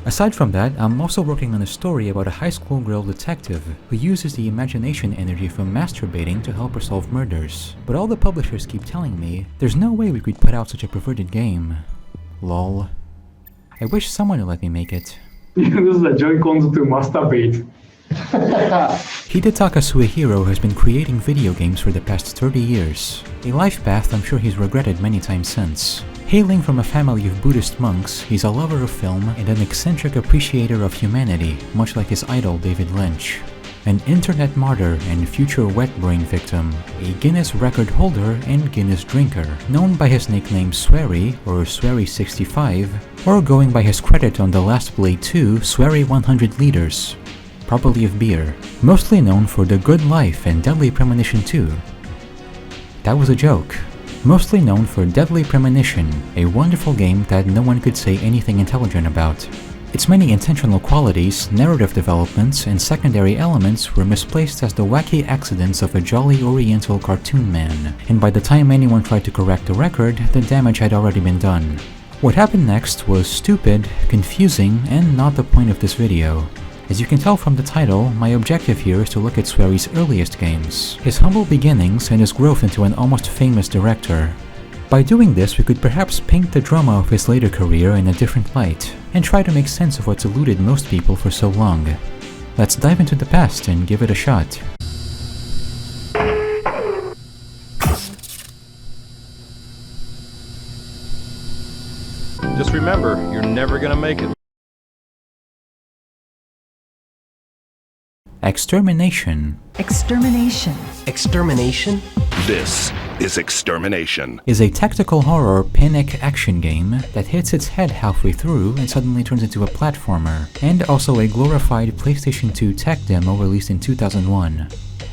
Aside from that, I'm also working on a story about a high school girl detective who uses the imagination energy from masturbating to help her solve murders. But all the publishers keep telling me, there's no way we could put out such a perverted game. Lol. I wish someone would let me make it. Use the Joy-Cons to masturbate. Hidetaka Suehiro has been creating video games for the past 30 years, a life path I'm sure he's regretted many times since. Hailing from a family of Buddhist monks, he's a lover of film and an eccentric appreciator of humanity, much like his idol David Lynch. An internet martyr and future wet brain victim, a Guinness record holder and Guinness drinker, known by his nickname Swery or Swery65, or going by his credit on The Last Blade 2, Swery 100 liters, probably of beer, mostly known for The Good Life and Deadly Premonition 2. That was a joke. Mostly known for Deadly Premonition, a wonderful game that no one could say anything intelligent about. Its many intentional qualities, narrative developments, and secondary elements were misplaced as the wacky accidents of a jolly oriental cartoon man, and by the time anyone tried to correct the record, the damage had already been done. What happened next was stupid, confusing, and not the point of this video. As you can tell from the title, my objective here is to look at Swery's earliest games, his humble beginnings and his growth into an almost famous director. By doing this, we could perhaps paint the drama of his later career in a different light, and try to make sense of what's eluded most people for so long. Let's dive into the past and give it a shot. Just remember, you're never gonna make it. Extermination. Extermination. Extermination? This is Extermination. Is a tactical horror panic action game that hits its head halfway through and suddenly turns into a platformer, and also a glorified PlayStation 2 tech demo released in 2001.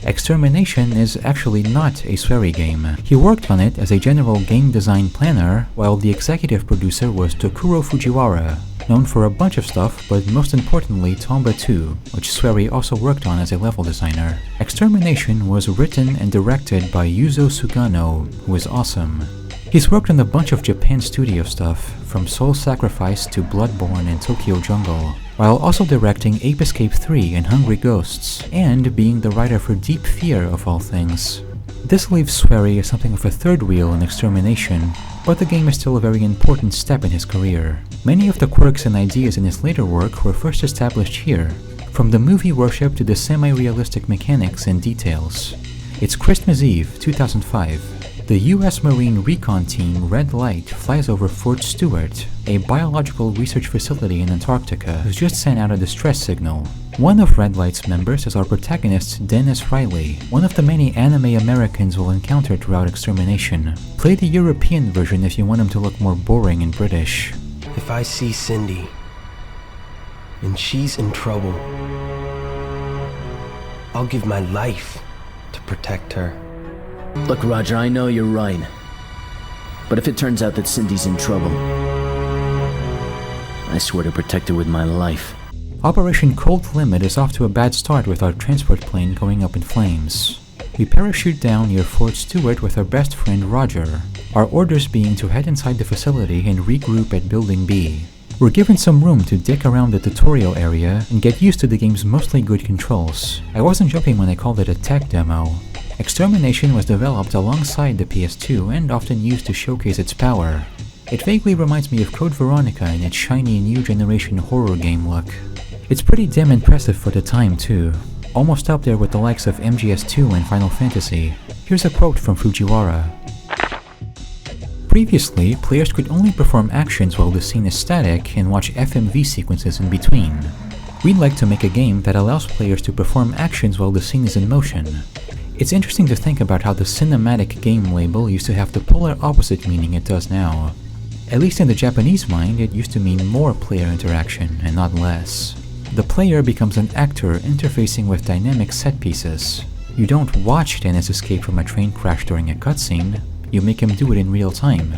Extermination is actually not a Swery game. He worked on it as a general game design planner, while the executive producer was Tokuro Fujiwara, known for a bunch of stuff, but most importantly Tomba 2, which Swery also worked on as a level designer. Extermination was written and directed by Yuzo Sugano, who is awesome. He's worked on a bunch of Japan studio stuff, from Soul Sacrifice to Bloodborne and Tokyo Jungle, while also directing Ape Escape 3 and Hungry Ghosts, and being the writer for Deep Fear of all things. This leaves Swery as something of a third wheel in Extermination, but the game is still a very important step in his career. Many of the quirks and ideas in his later work were first established here, from the movie worship to the semi-realistic mechanics and details. It's Christmas Eve, 2005. The US Marine Recon Team Red Light flies over Fort Stewart, a biological research facility in Antarctica, who's just sent out a distress signal. One of Red Light's members is our protagonist Dennis Riley, one of the many anime Americans we'll encounter throughout Extermination. Play the European version if you want him to look more boring and British. If I see Cindy, and she's in trouble, I'll give my life to protect her. Look, Roger, I know you're right. But if it turns out that Cindy's in trouble, I swear to protect her with my life. Operation Cold Limit is off to a bad start with our transport plane going up in flames. We parachute down near Fort Stewart with our best friend Roger, our orders being to head inside the facility and regroup at Building B. We're given some room to dick around the tutorial area and get used to the game's mostly good controls. I wasn't joking when I called it a tech demo. Extermination was developed alongside the PS2 and often used to showcase its power. It vaguely reminds me of Code Veronica in its shiny new generation horror game look. It's pretty damn impressive for the time too, almost up there with the likes of MGS2 and Final Fantasy. Here's a quote from Fujiwara. Previously, players could only perform actions while the scene is static and watch FMV sequences in between. We'd like to make a game that allows players to perform actions while the scene is in motion. It's interesting to think about how the cinematic game label used to have the polar opposite meaning it does now. At least in the Japanese mind, it used to mean more player interaction and not less. The player becomes an actor interfacing with dynamic set pieces. You don't watch Dennis escape from a train crash during a cutscene, you make him do it in real time.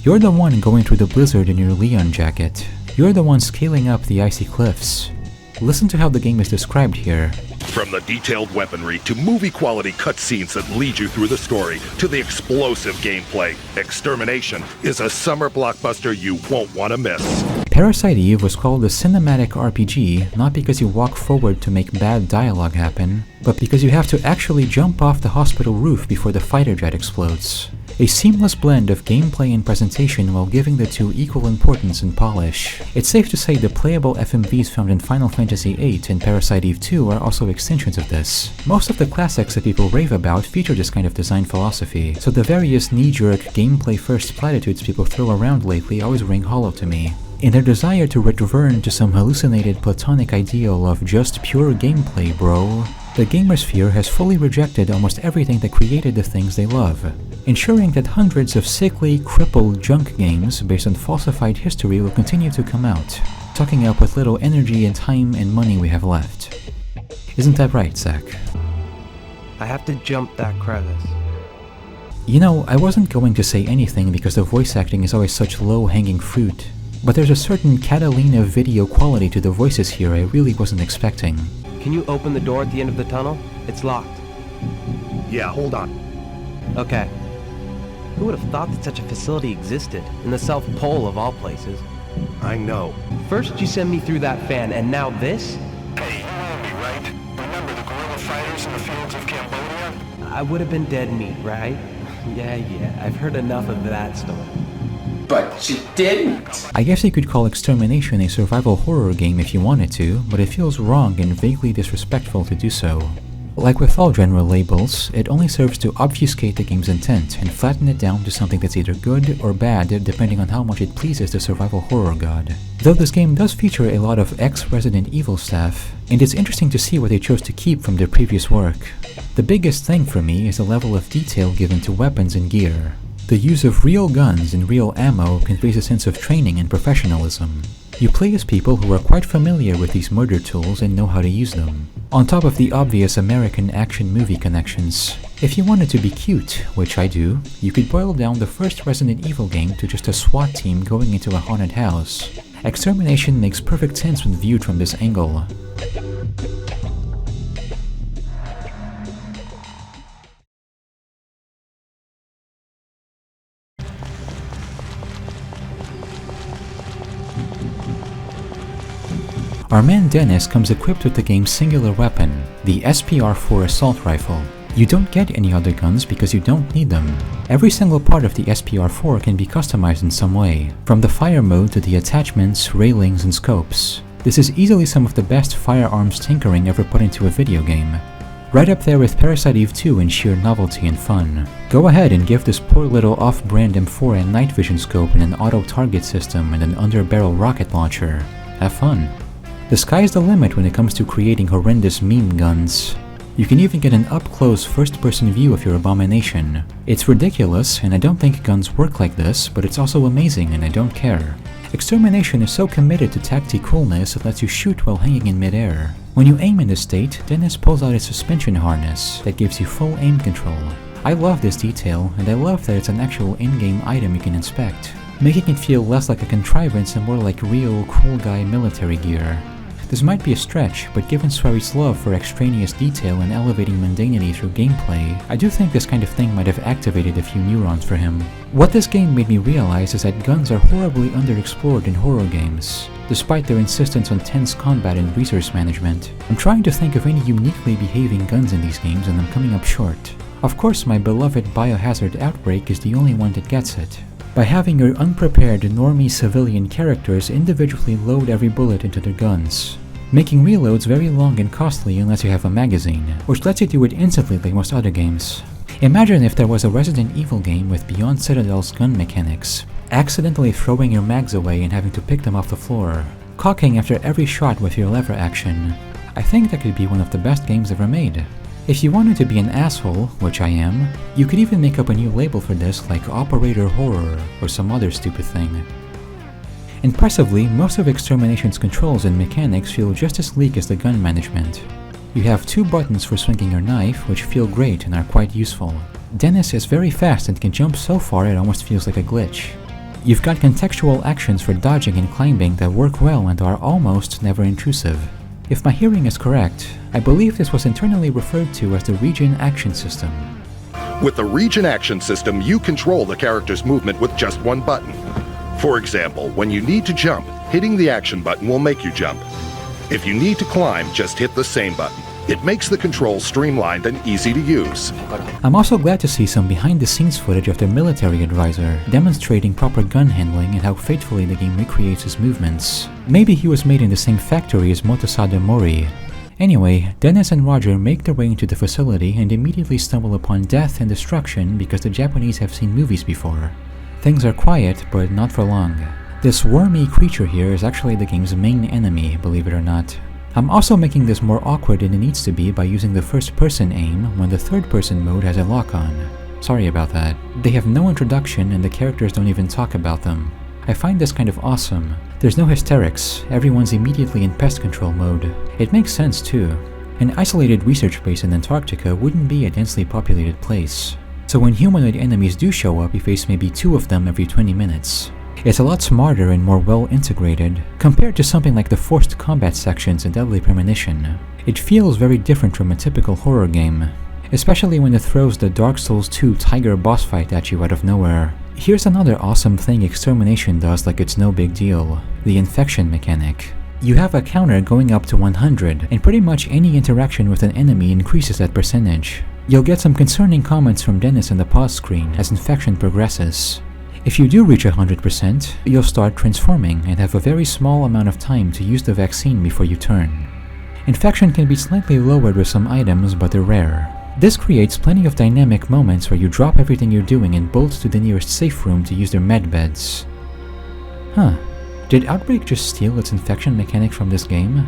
You're the one going through the blizzard in your Leon jacket. You're the one scaling up the icy cliffs. Listen to how the game is described here. From the detailed weaponry to movie-quality cutscenes that lead you through the story to the explosive gameplay, Extermination is a summer blockbuster you won't want to miss. Parasite Eve was called a cinematic RPG not because you walk forward to make bad dialogue happen, but because you have to actually jump off the hospital roof before the fighter jet explodes. A seamless blend of gameplay and presentation while giving the two equal importance and polish. It's safe to say the playable FMVs found in Final Fantasy VIII and Parasite Eve 2 are also extensions of this. Most of the classics that people rave about feature this kind of design philosophy, so the various knee-jerk gameplay-first platitudes people throw around lately always ring hollow to me. In their desire to return to some hallucinated platonic ideal of just pure gameplay, bro, the gamersphere has fully rejected almost everything that created the things they love, ensuring that hundreds of sickly, crippled junk games based on falsified history will continue to come out, sucking up what little energy and time and money we have left. Isn't that right, Zach? I have to jump that crevice. You know, I wasn't going to say anything because the voice acting is always such low-hanging fruit, but there's a certain Catalina video quality to the voices here I really wasn't expecting. Can you open the door at the end of the tunnel? It's locked. Yeah, hold on. Okay. Who would have thought that such a facility existed, in the South Pole of all places? I know. First you send me through that fan, and now this? Hey, you know me, right? Remember the guerrilla fighters in the fields of Cambodia? I would have been dead meat, right? Yeah, I've heard enough of that story. But she didn't! I guess you could call Extermination a survival horror game if you wanted to, but it feels wrong and vaguely disrespectful to do so. Like with all genre labels, it only serves to obfuscate the game's intent and flatten it down to something that's either good or bad depending on how much it pleases the survival horror god. Though this game does feature a lot of ex-Resident Evil staff, and it's interesting to see what they chose to keep from their previous work. The biggest thing for me is the level of detail given to weapons and gear. The use of real guns and real ammo conveys a sense of training and professionalism. You play as people who are quite familiar with these murder tools and know how to use them. On top of the obvious American action movie connections, if you wanted to be cute, which I do, you could boil down the first Resident Evil game to just a SWAT team going into a haunted house. Extermination makes perfect sense when viewed from this angle. Our man Dennis comes equipped with the game's singular weapon, the SPR-4 assault rifle. You don't get any other guns because you don't need them. Every single part of the SPR-4 can be customized in some way, from the fire mode to the attachments, railings, and scopes. This is easily some of the best firearms tinkering ever put into a video game. Right up there with Parasite Eve 2 in sheer novelty and fun. Go ahead and give this poor little off-brand M4 a night vision scope and an auto-target system and an under-barrel rocket launcher. Have fun. The sky's the limit when it comes to creating horrendous meme guns. You can even get an up-close first-person view of your abomination. It's ridiculous, and I don't think guns work like this, but it's also amazing and I don't care. Extermination is so committed to tacti-coolness it lets you shoot while hanging in midair. When you aim in this state, Dennis pulls out a suspension harness that gives you full aim control. I love this detail, and I love that it's an actual in-game item you can inspect, making it feel less like a contrivance and more like real, cool guy military gear. This might be a stretch, but given Swery's love for extraneous detail and elevating mundanity through gameplay, I do think this kind of thing might have activated a few neurons for him. What this game made me realize is that guns are horribly underexplored in horror games, despite their insistence on tense combat and resource management. I'm trying to think of any uniquely behaving guns in these games and I'm coming up short. Of course, my beloved Biohazard Outbreak is the only one that gets it. By having your unprepared normie civilian characters individually load every bullet into their guns, making reloads very long and costly unless you have a magazine, which lets you do it instantly like most other games. Imagine if there was a Resident Evil game with Beyond Citadel's gun mechanics, accidentally throwing your mags away and having to pick them off the floor, cocking after every shot with your lever action. I think that could be one of the best games ever made. If you wanted to be an asshole, which I am, you could even make up a new label for this like Operator Horror or some other stupid thing. Impressively, most of Extermination's controls and mechanics feel just as sleek as the gun management. You have 2 buttons for swinging your knife, which feel great and are quite useful. Dennis is very fast and can jump so far it almost feels like a glitch. You've got contextual actions for dodging and climbing that work well and are almost never intrusive. If my hearing is correct, I believe this was internally referred to as the Region Action System. With the Region Action System, you control the character's movement with just one button. For example, when you need to jump, Hitting the action button will make you jump. If you need to climb, just hit the same button. It makes the controls streamlined and easy to use. I'm also glad to see some behind-the-scenes footage of their military advisor, demonstrating proper gun handling and how faithfully the game recreates his movements. Maybe he was made in the same factory as Motosada Mori. Anyway, Dennis and Roger make their way into the facility and immediately stumble upon death and destruction because the Japanese have seen movies before. Things are quiet, but not for long. This wormy creature here is actually the game's main enemy, believe it or not. I'm also making this more awkward than it needs to be by using the first-person aim when the third-person mode has a lock-on. Sorry about that. They have no introduction and the characters don't even talk about them. I find this kind of awesome. There's no hysterics, everyone's immediately in pest control mode. It makes sense too. An isolated research base in Antarctica wouldn't be a densely populated place. So when humanoid enemies do show up, you face maybe 2 of them every 20 minutes. It's a lot smarter and more well integrated, compared to something like the forced combat sections in Deadly Premonition. It feels very different from a typical horror game, especially when it throws the Dark Souls 2 tiger boss fight at you out of nowhere. Here's another awesome thing Extermination does like it's no big deal: the infection mechanic. You have a counter going up to 100, and pretty much any interaction with an enemy increases that percentage. You'll get some concerning comments from Dennis in the pause screen as infection progresses. If you do reach 100%, you'll start transforming and have a very small amount of time to use the vaccine before you turn. Infection can be slightly lowered with some items, but they're rare. This creates plenty of dynamic moments where you drop everything you're doing and bolt to the nearest safe room to use their med beds. Huh. Did Outbreak just steal its infection mechanic from this game?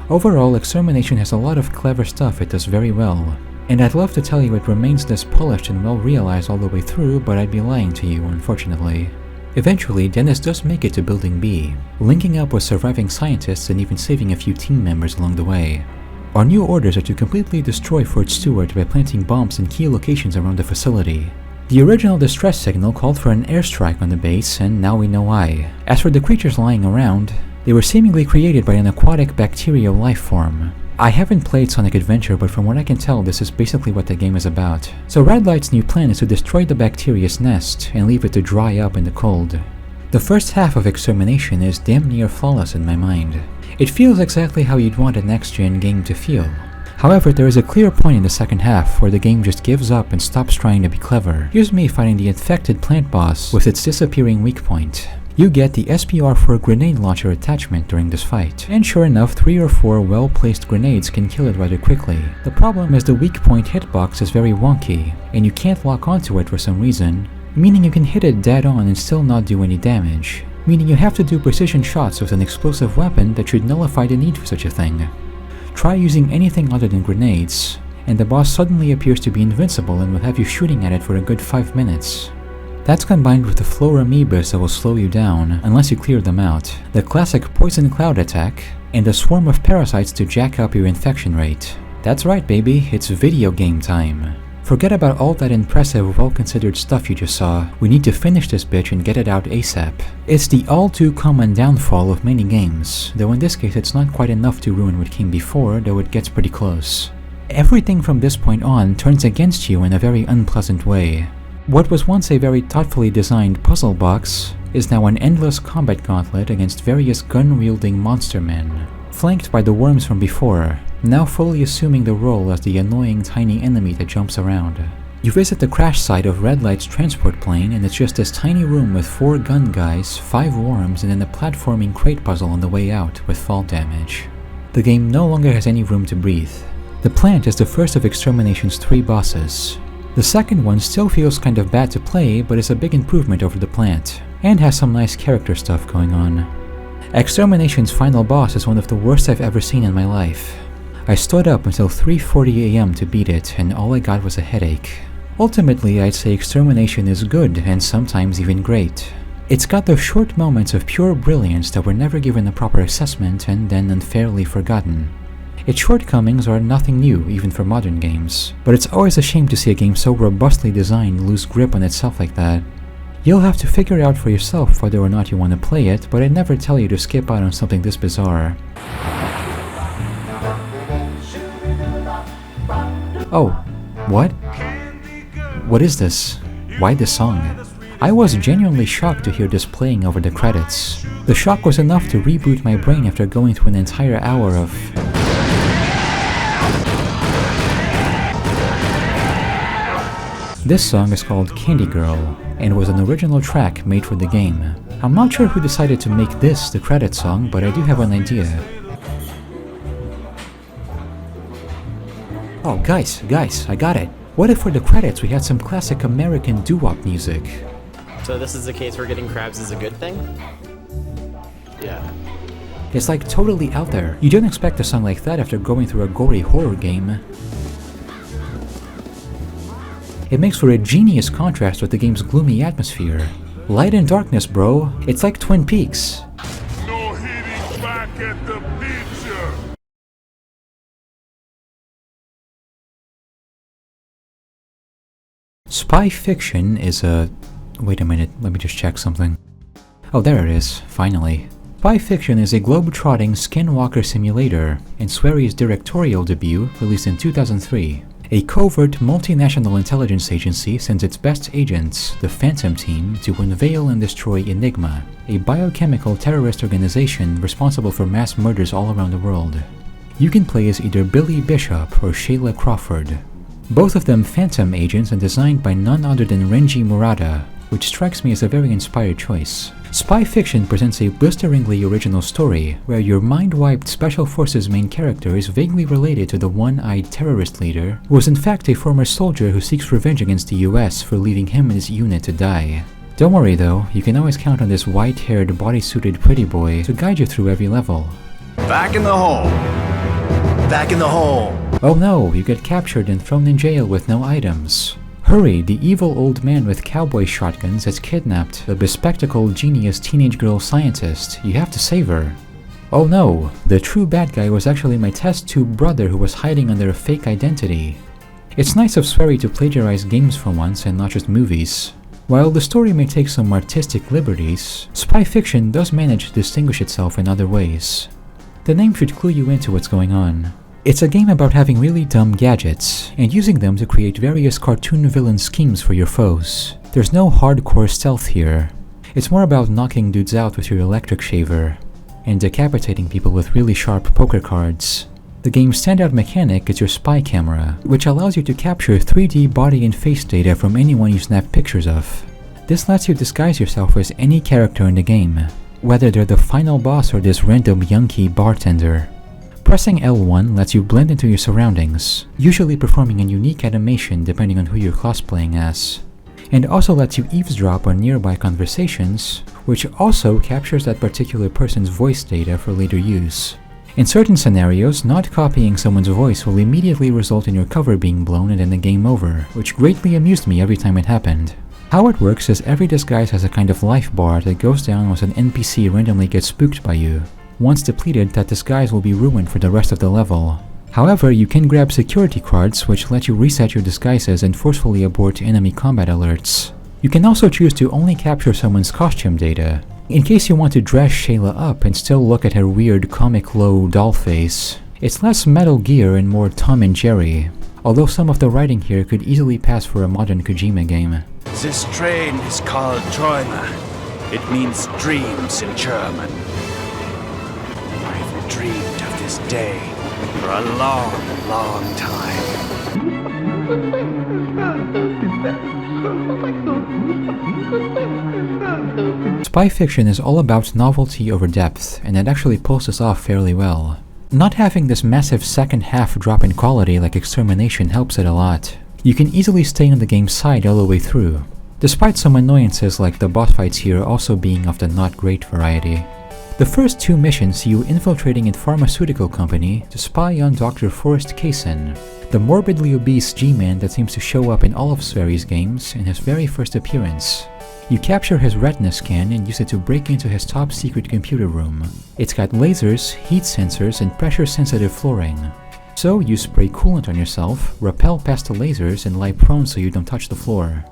Overall, Extermination has a lot of clever stuff it does very well. And I'd love to tell you it remains this polished and well realized all the way through, but I'd be lying to you, unfortunately. Eventually, Dennis does make it to Building B, linking up with surviving scientists and even saving a few team members along the way. Our new orders are to completely destroy Fort Stewart by planting bombs in key locations around the facility. The original distress signal called for an airstrike on the base, and now we know why. As for the creatures lying around, they were seemingly created by an aquatic bacterial life form. I haven't played Sonic Adventure, but from what I can tell, this is basically what the game is about. So Red Light's new plan is to destroy the bacteria's nest and leave it to dry up in the cold. The first half of Extermination is damn near flawless in my mind. It feels exactly how you'd want a next-gen game to feel. However, there is a clear point in the second half where the game just gives up and stops trying to be clever. Here's me fighting the infected plant boss with its disappearing weak point. You get the SPR-4 grenade launcher attachment during this fight, and sure enough 3 or 4 well-placed grenades can kill it rather quickly. The problem is the weak point hitbox is very wonky, and you can't lock onto it for some reason, meaning you can hit it dead on and still not do any damage, meaning you have to do precision shots with an explosive weapon that should nullify the need for such a thing. Try using anything other than grenades, and the boss suddenly appears to be invincible and will have you shooting at it for a good 5 minutes. That's combined with the floor amoebas that will slow you down unless you clear them out, the classic poison cloud attack, and a swarm of parasites to jack up your infection rate. That's right baby, it's video game time. Forget about all that impressive, well-considered stuff you just saw. We need to finish this bitch and get it out ASAP. It's the all-too-common downfall of many games, though in this case it's not quite enough to ruin what came before, though it gets pretty close. Everything from this point on turns against you in a very unpleasant way. What was once a very thoughtfully designed puzzle box is now an endless combat gauntlet against various gun-wielding monster men, flanked by the worms from before, now fully assuming the role as the annoying tiny enemy that jumps around. You visit the crash site of Red Light's transport plane and it's just this tiny room with 4 gun guys, 5 worms, and then a platforming crate puzzle on the way out with fall damage. The game no longer has any room to breathe. The plant is the first of Extermination's 3 bosses. The second one still feels kind of bad to play, but is a big improvement over the plant, and has some nice character stuff going on. Extermination's final boss is one of the worst I've ever seen in my life. I stood up until 3:40 AM to beat it, and all I got was a headache. Ultimately, I'd say Extermination is good, and sometimes even great. It's got those short moments of pure brilliance that were never given a proper assessment and then unfairly forgotten. Its shortcomings are nothing new, even for modern games, but it's always a shame to see a game so robustly designed lose grip on itself like that. You'll have to figure out for yourself whether or not you want to play it, but I'd never tell you to skip out on something this bizarre. Oh, what? What is this? Why this song? I was genuinely shocked to hear this playing over the credits. The shock was enough to reboot my brain after going through an entire hour of... This song is called Candy Girl, and was an original track made for the game. I'm not sure who decided to make this the credit song, but I do have an idea. Oh guys, I got it! What if for the credits we had some classic American doo-wop music? So this is the case where getting crabs is a good thing? Yeah. It's like totally out there. You don't expect a song like that after going through a gory horror game. It makes for a genius contrast with the game's gloomy atmosphere. Light and darkness, bro. It's like Twin Peaks. No hitting back at the picture. Spy fiction is a... Wait a minute, let me just check something. Oh, there it is, finally. Spy fiction is a globe-trotting skinwalker simulator, and Swery's directorial debut, released in 2003. A covert multinational intelligence agency sends its best agents, the Phantom Team, to unveil and destroy Enigma, a biochemical terrorist organization responsible for mass murders all around the world. You can play as either Billy Bishop or Shayla Crawford. Both of them Phantom agents and designed by none other than Renji Murata, which strikes me as a very inspired choice. Spy fiction presents a blisteringly original story, where your mind-wiped Special Forces main character is vaguely related to the one-eyed terrorist leader, who was in fact a former soldier who seeks revenge against the US for leaving him and his unit to die. Don't worry though, you can always count on this white-haired, bodysuited pretty boy to guide you through every level. Back in the hole! Back in the hole! Oh no, you get captured and thrown in jail with no items. Hurry, the evil old man with cowboy shotguns has kidnapped the bespectacled genius teenage girl scientist. You have to save her. Oh no, the true bad guy was actually my test tube brother who was hiding under a fake identity. It's nice of Swery to plagiarize games for once and not just movies. While the story may take some artistic liberties, spy fiction does manage to distinguish itself in other ways. The name should clue you into what's going on. It's a game about having really dumb gadgets, and using them to create various cartoon villain schemes for your foes. There's no hardcore stealth here. It's more about knocking dudes out with your electric shaver, and decapitating people with really sharp poker cards. The game's standout mechanic is your spy camera, which allows you to capture 3D body and face data from anyone you snap pictures of. This lets you disguise yourself as any character in the game, whether they're the final boss or this random Yankee bartender. Pressing L1 lets you blend into your surroundings, usually performing a unique animation depending on who you're cosplaying as, and also lets you eavesdrop on nearby conversations, which also captures that particular person's voice data for later use. In certain scenarios, not copying someone's voice will immediately result in your cover being blown and then the game over, which greatly amused me every time it happened. How it works is every disguise has a kind of life bar that goes down once an NPC randomly gets spooked by you. Once depleted, that disguise will be ruined for the rest of the level. However, you can grab security cards which let you reset your disguises and forcefully abort enemy combat alerts. You can also choose to only capture someone's costume data, in case you want to dress Shayla up and still look at her weird comic low doll face. It's less Metal Gear and more Tom and Jerry, although some of the writing here could easily pass for a modern Kojima game. This train is called Träume. It means dreams in German. I've dreamed of this day for a long, long time. Spy fiction is all about novelty over depth, and it actually pulls this off fairly well. Not having this massive second half drop in quality like Extermination helps it a lot. You can easily stay on the game's side all the way through, despite some annoyances like the boss fights here also being of the not great variety. The first two missions see you infiltrating a pharmaceutical company to spy on Dr. Forrest Kaysen, the morbidly obese G-man that seems to show up in all of Swery's games in his very first appearance. You capture his retina scan and use it to break into his top secret computer room. It's got lasers, heat sensors, and pressure-sensitive flooring. So you spray coolant on yourself, rappel past the lasers, and lie prone so you don't touch the floor.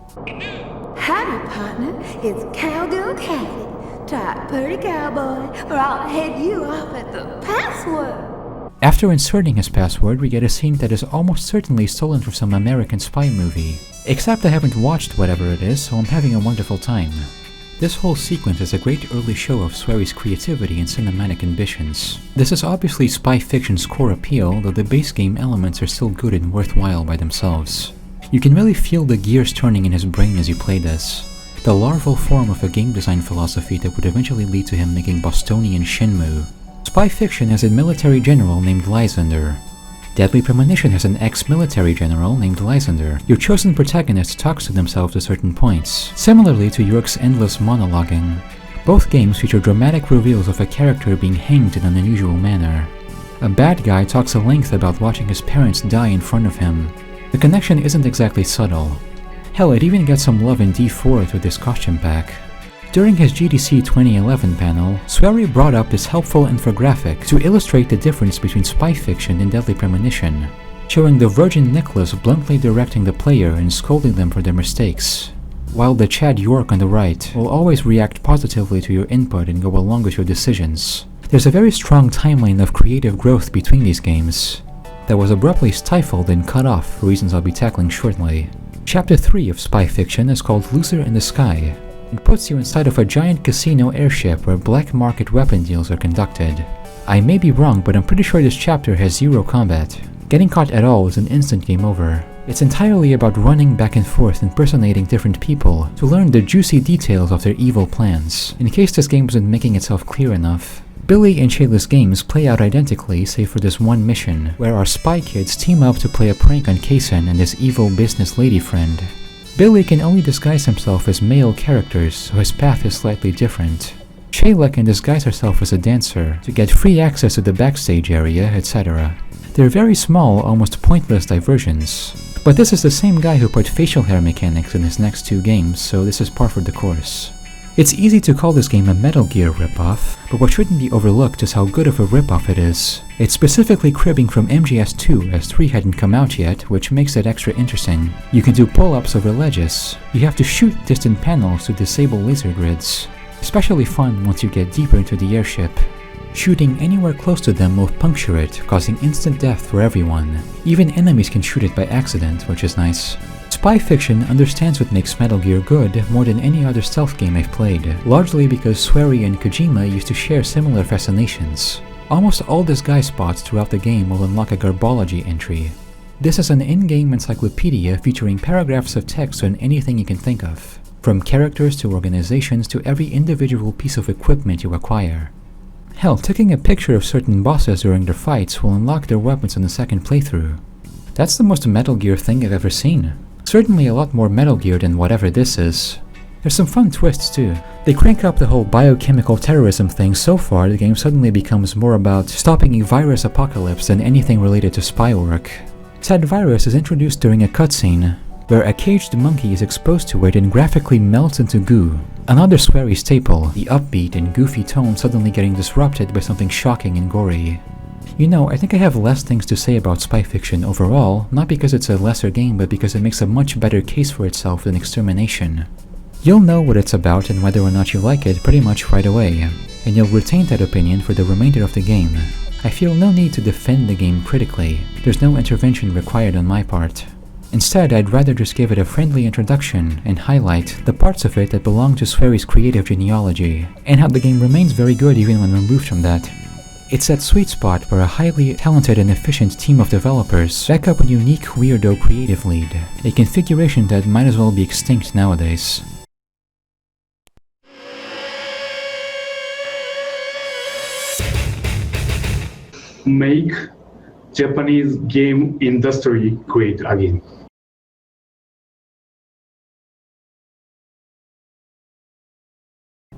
Howdy, partner. It's Cowgirl Caddy. Try it, pretty cowboy, or I'll head you off at the password. After inserting his password, we get a scene that is almost certainly stolen from some American spy movie. Except I haven't watched whatever it is, so I'm having a wonderful time. This whole sequence is a great early show of Swery's creativity and cinematic ambitions. This is obviously spy fiction's core appeal, though the base game elements are still good and worthwhile by themselves. You can really feel the gears turning in his brain as you play this. The larval form of a game design philosophy that would eventually lead to him making Bostonian Shenmue. Spy fiction has a military general named Lysander. Deadly Premonition has an ex-military general named Lysander. Your chosen protagonist talks to themselves at certain points, similarly to York's endless monologuing. Both games feature dramatic reveals of a character being hanged in an unusual manner. A bad guy talks at length about watching his parents die in front of him. The connection isn't exactly subtle. Hell, it even gets some love in D4 with this costume pack. During his GDC 2011 panel, Swery brought up this helpful infographic to illustrate the difference between spy fiction and Deadly Premonition, showing the Virgin Nicholas bluntly directing the player and scolding them for their mistakes, while the Chad York on the right will always react positively to your input and go along with your decisions. There's a very strong timeline of creative growth between these games that was abruptly stifled and cut off for reasons I'll be tackling shortly. Chapter 3 of Spy Fiction is called Loser in the Sky. It puts you inside of a giant casino airship where black market weapon deals are conducted. I may be wrong, but I'm pretty sure this chapter has zero combat. Getting caught at all is an instant game over. It's entirely about running back and forth impersonating different people to learn the juicy details of their evil plans, in case this game wasn't making itself clear enough. Billy and Shayla's games play out identically save for this one mission, where our spy kids team up to play a prank on Kaysen and his evil business lady friend. Billy can only disguise himself as male characters, so his path is slightly different. Shayla can disguise herself as a dancer to get free access to the backstage area, etc. They're very small, almost pointless diversions. But this is the same guy who put facial hair mechanics in his next two games, so this is par for the course. It's easy to call this game a Metal Gear ripoff, but what shouldn't be overlooked is how good of a ripoff it is. It's specifically cribbing from MGS2 as 3 hadn't come out yet, which makes it extra interesting. You can do pull-ups over ledges. You have to shoot distant panels to disable laser grids. Especially fun once you get deeper into the airship. Shooting anywhere close to them will puncture it, causing instant death for everyone. Even enemies can shoot it by accident, which is nice. Spy Fiction understands what makes Metal Gear good more than any other stealth game I've played, largely because Swery and Kojima used to share similar fascinations. Almost all disguise spots throughout the game will unlock a Garbology entry. This is an in-game encyclopedia featuring paragraphs of text on anything you can think of, from characters to organizations to every individual piece of equipment you acquire. Hell, taking a picture of certain bosses during their fights will unlock their weapons on the second playthrough. That's the most Metal Gear thing I've ever seen. Certainly a lot more Metal Gear than whatever this is. There's some fun twists too. They crank up the whole biochemical terrorism thing so far the game suddenly becomes more about stopping a virus apocalypse than anything related to spy work. Said virus is introduced during a cutscene, where a caged monkey is exposed to it and graphically melts into goo. Another Swery staple, the upbeat and goofy tone suddenly getting disrupted by something shocking and gory. You know, I think I have less things to say about Spy Fiction overall, not because it's a lesser game, but because it makes a much better case for itself than Extermination. You'll know what it's about and whether or not you like it pretty much right away, and you'll retain that opinion for the remainder of the game. I feel no need to defend the game critically. There's no intervention required on my part. Instead, I'd rather just give it a friendly introduction and highlight the parts of it that belong to Swery's creative genealogy, and how the game remains very good even when removed from that. It's that sweet spot where a highly talented and efficient team of developers back up a unique weirdo creative lead, a configuration that might as well be extinct nowadays. Make Japanese game industry great again.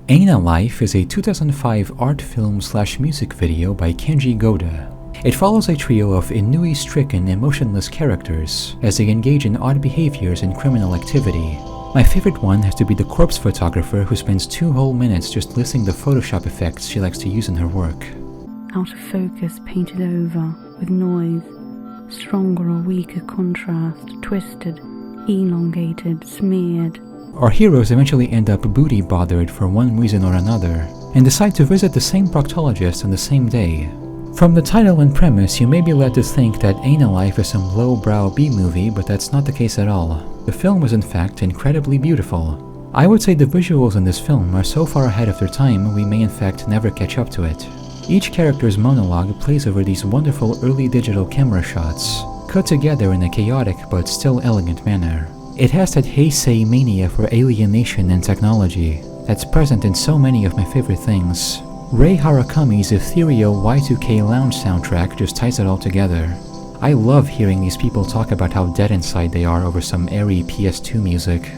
Aina Life is a 2005 art film/music video by Kenji Goda. It follows a trio of ennui-stricken, emotionless characters as they engage in odd behaviors and criminal activity. My favorite one has to be the corpse photographer who spends 2 whole minutes just listing the Photoshop effects she likes to use in her work. Out of focus, painted over, with noise, stronger or weaker contrast, twisted, elongated, smeared. Our heroes eventually end up booty bothered for one reason or another, and decide to visit the same proctologist on the same day. From the title and premise, you may be led to think that Life is some low-brow B-movie, but that's not the case at all. The film is in fact incredibly beautiful. I would say the visuals in this film are so far ahead of their time we may in fact never catch up to it. Each character's monologue plays over these wonderful early digital camera shots, cut together in a chaotic but still elegant manner. It has that Heisei mania for alienation and technology that's present in so many of my favorite things. Rei Harakami's ethereal Y2K lounge soundtrack just ties it all together. I love hearing these people talk about how dead inside they are over some airy PS2 music.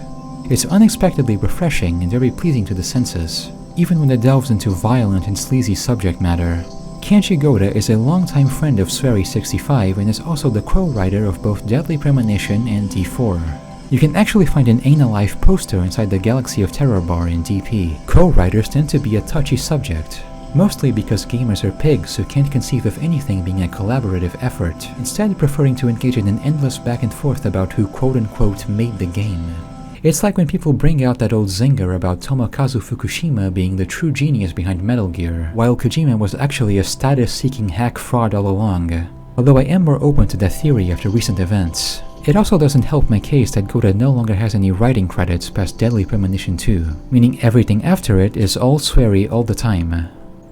It's unexpectedly refreshing and very pleasing to the senses, even when it delves into violent and sleazy subject matter. Kanshi Goda is a longtime friend of Swery65 and is also the co-writer of both Deadly Premonition and D4. You can actually find an Life poster inside the Galaxy of Terror bar in DP. Co-writers tend to be a touchy subject, mostly because gamers are pigs who can't conceive of anything being a collaborative effort, instead preferring to engage in an endless back and forth about who quote-unquote made the game. It's like when people bring out that old zinger about Tomokazu Fukushima being the true genius behind Metal Gear, while Kojima was actually a status-seeking hack fraud all along. Although I am more open to that theory after recent events. It also doesn't help my case that Goda no longer has any writing credits past Deadly Premonition 2, meaning everything after it is all Swery all the time.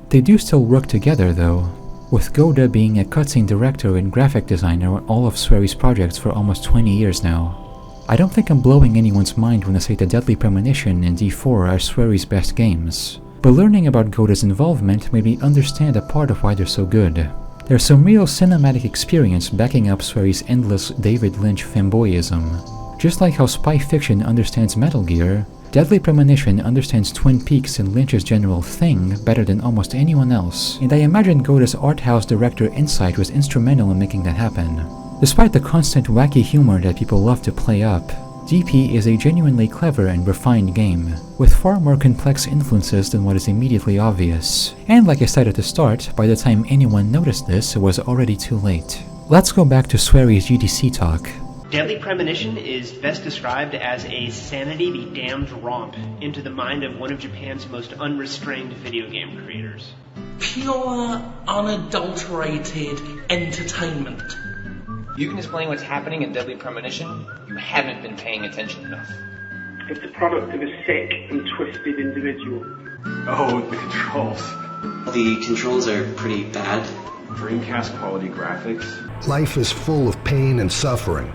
They do still work together though, with Goda being a cutscene director and graphic designer on all of Swery's projects for almost 20 years now. I don't think I'm blowing anyone's mind when I say that Deadly Premonition and D4 are Swery's best games, but learning about Goda's involvement made me understand a part of why they're so good. There's some real cinematic experience backing up Swery's endless David Lynch fanboyism. Just like how spy fiction understands Metal Gear, Deadly Premonition understands Twin Peaks and Lynch's general thing better than almost anyone else, and I imagine Goda's art house director insight was instrumental in making that happen. Despite the constant wacky humor that people love to play up, DP is a genuinely clever and refined game, with far more complex influences than what is immediately obvious. And like I said at the start, by the time anyone noticed this, it was already too late. Let's go back to Swery's GDC talk. Deadly Premonition is best described as a sanity-be-damned romp into the mind of one of Japan's most unrestrained video game creators. Pure, unadulterated entertainment. You can explain what's happening in Deadly Premonition? You haven't been paying attention enough. It's the product of a sick and twisted individual. Oh, the controls. The controls are pretty bad. Dreamcast quality graphics. Life is full of pain and suffering.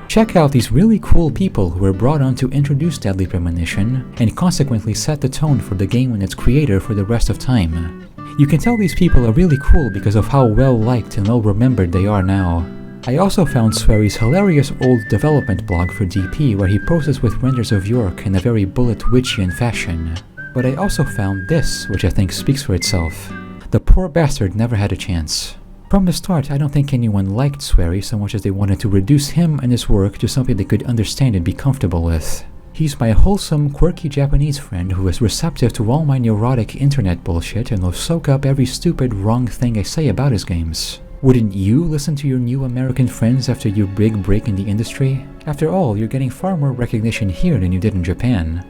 Check out these really cool people who were brought on to introduce Deadly Premonition, and consequently set the tone for the game and its creator for the rest of time. You can tell these people are really cool because of how well liked and well remembered they are now. I also found Swery's hilarious old development blog for DP where he poses with renders of York in a very Bullet Witchian fashion. But I also found this, which I think speaks for itself. The poor bastard never had a chance. From the start, I don't think anyone liked Swery so much as they wanted to reduce him and his work to something they could understand and be comfortable with. He's my wholesome, quirky Japanese friend who is receptive to all my neurotic internet bullshit and will soak up every stupid, wrong thing I say about his games. Wouldn't you listen to your new American friends after your big break in the industry? After all, you're getting far more recognition here than you did in Japan.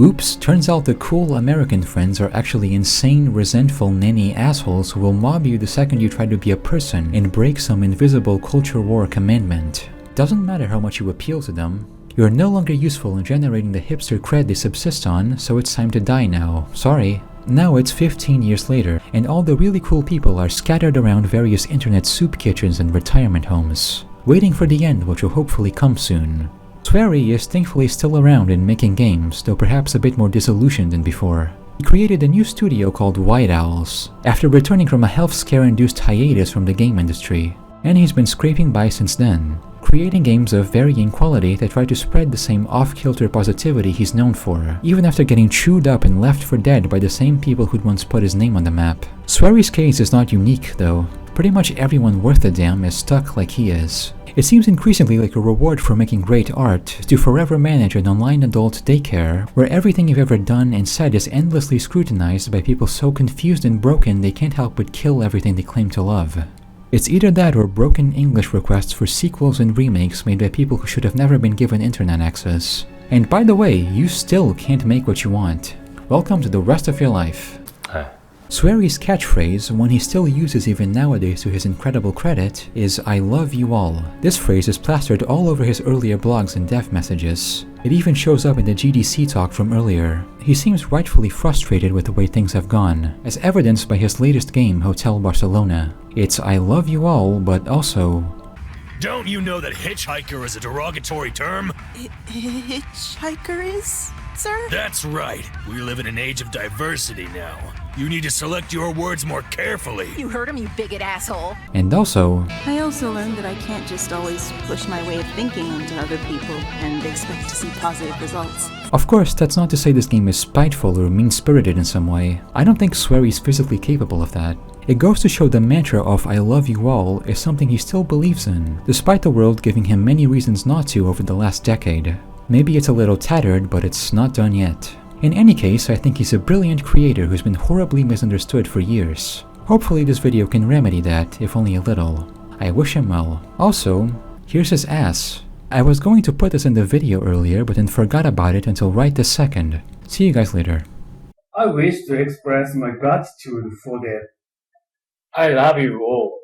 Oops, turns out the cool American friends are actually insane, resentful, nanny assholes who will mob you the second you try to be a person and break some invisible culture war commandment. Doesn't matter how much you appeal to them. You're no longer useful in generating the hipster cred they subsist on, so it's time to die now. Sorry. Now it's 15 years later, and all the really cool people are scattered around various internet soup kitchens and retirement homes, waiting for the end which will hopefully come soon. Swery is thankfully still around and making games, though perhaps a bit more disillusioned than before. He created a new studio called White Owls, after returning from a health scare-induced hiatus from the game industry, and he's been scraping by since then, creating games of varying quality that try to spread the same off-kilter positivity he's known for, even after getting chewed up and left for dead by the same people who'd once put his name on the map. Swery's case is not unique, though. Pretty much everyone worth a damn is stuck like he is. It seems increasingly like a reward for making great art to forever manage an online adult daycare where everything you've ever done and said is endlessly scrutinized by people so confused and broken they can't help but kill everything they claim to love. It's either that or broken English requests for sequels and remakes made by people who should have never been given internet access. And by the way, you still can't make what you want. Welcome to the rest of your life. Swery's catchphrase, one he still uses even nowadays to his incredible credit, is "I love you all." This phrase is plastered all over his earlier blogs and dev messages. It even shows up in the GDC talk from earlier. He seems rightfully frustrated with the way things have gone, as evidenced by his latest game, Hotel Barcelona. It's "I love you all," but also... Don't you know that hitchhiker is a derogatory term? Hitchhiker is, sir? That's right. We live in an age of diversity now. You need to select your words more carefully. You heard him, you bigot asshole. And also... I also learned that I can't just always push my way of thinking onto other people and expect to see positive results. Of course, that's not to say this game is spiteful or mean-spirited in some way. I don't think Swery's physically capable of that. It goes to show the mantra of "I love you all" is something he still believes in, despite the world giving him many reasons not to over the last decade. Maybe it's a little tattered, but it's not done yet. In any case, I think he's a brilliant creator who's been horribly misunderstood for years. Hopefully this video can remedy that, if only a little. I wish him well. Also, here's his ass. I was going to put this in the video earlier, but then forgot about it until right this second. See you guys later. I wish to express my gratitude for that. I love you all.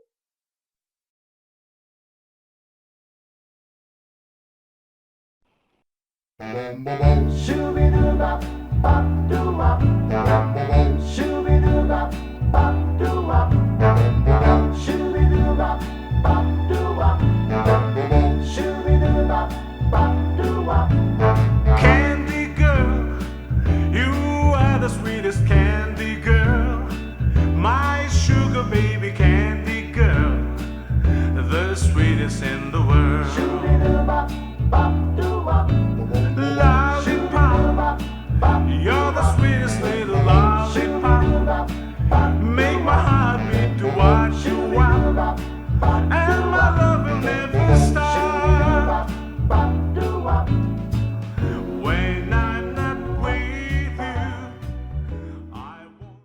Candy girl, you are the sweet